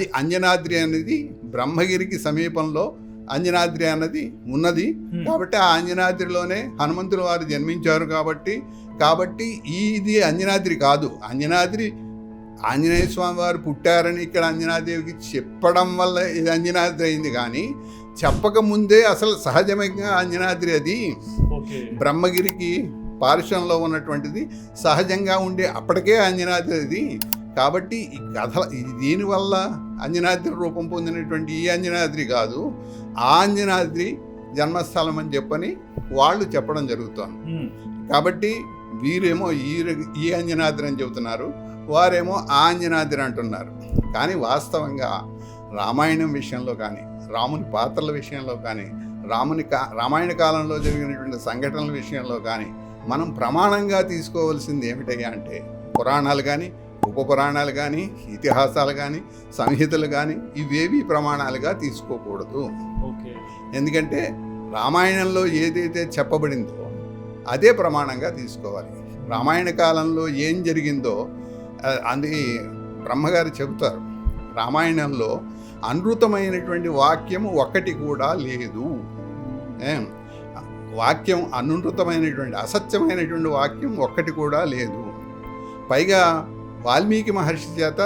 అది అంజనాద్రి అనేది బ్రహ్మగిరికి సమీపంలో అంజనాద్రి అన్నది ఉన్నది. కాబట్టి ఆ అంజనాద్రిలోనే హనుమంతుల వారు జన్మించారు. కాబట్టి ఇది అంజనాద్రి కాదు. అంజనాద్రి ఆంజనేయ స్వామి వారు పుట్టారని ఇక్కడ అంజనాదేవికి చెప్పడం వల్ల ఇది అంజనాద్రి అయింది. కానీ చెప్పకముందే అసలు సహజంగా అంజనాద్రి అది బ్రహ్మగిరికి పార్శ్వంలో ఉన్నటువంటిది, సహజంగా ఉండే అప్పటికే అంజనాద్రి అది. కాబట్టి ఈ కథ దీనివల్ల అంజనాద్రి రూపం పొందినటువంటి ఈ అంజనాద్రి కాదు, ఆ అంజనాద్రి జన్మస్థలం అని చెప్పని వాళ్ళు చెప్పడం జరుగుతోంది. కాబట్టి వీరేమో ఈ అంజనాద్రి అని చెబుతున్నారు, వారేమో ఆ అంజనాద్రి అంటున్నారు. కానీ వాస్తవంగా రామాయణం విషయంలో కానీ, రాముని పాత్రల విషయంలో కానీ, రామాయణ కాలంలో జరిగినటువంటి సంఘటనల విషయంలో కానీ మనం ప్రమాణంగా తీసుకోవాల్సింది ఏమిటయ్యా అంటే, పురాణాలు కానీ, ఉపపురాణాలు కానీ, ఇతిహాసాలు కానీ, సంహితలు కానీ ఇవేవి ప్రమాణాలుగా తీసుకోకూడదు. ఎందుకంటే రామాయణంలో ఏదైతే చెప్పబడిందో అదే ప్రమాణంగా తీసుకోవాలి. రామాయణ కాలంలో ఏం జరిగిందో అది బ్రహ్మగారు చెబుతారు. రామాయణంలో అనృతమైనటువంటి వాక్యం ఒక్కటి కూడా లేదు. వాక్యం అనృతమైనటువంటి అసత్యమైనటువంటి వాక్యం ఒక్కటి కూడా లేదు. పైగా వాల్మీకి మహర్షి చేత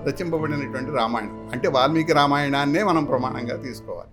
రచింపబడినటువంటి రామాయణం అంటే వాల్మీకి రామాయణాన్నే మనం ప్రమాణంగా తీసుకోవాలి.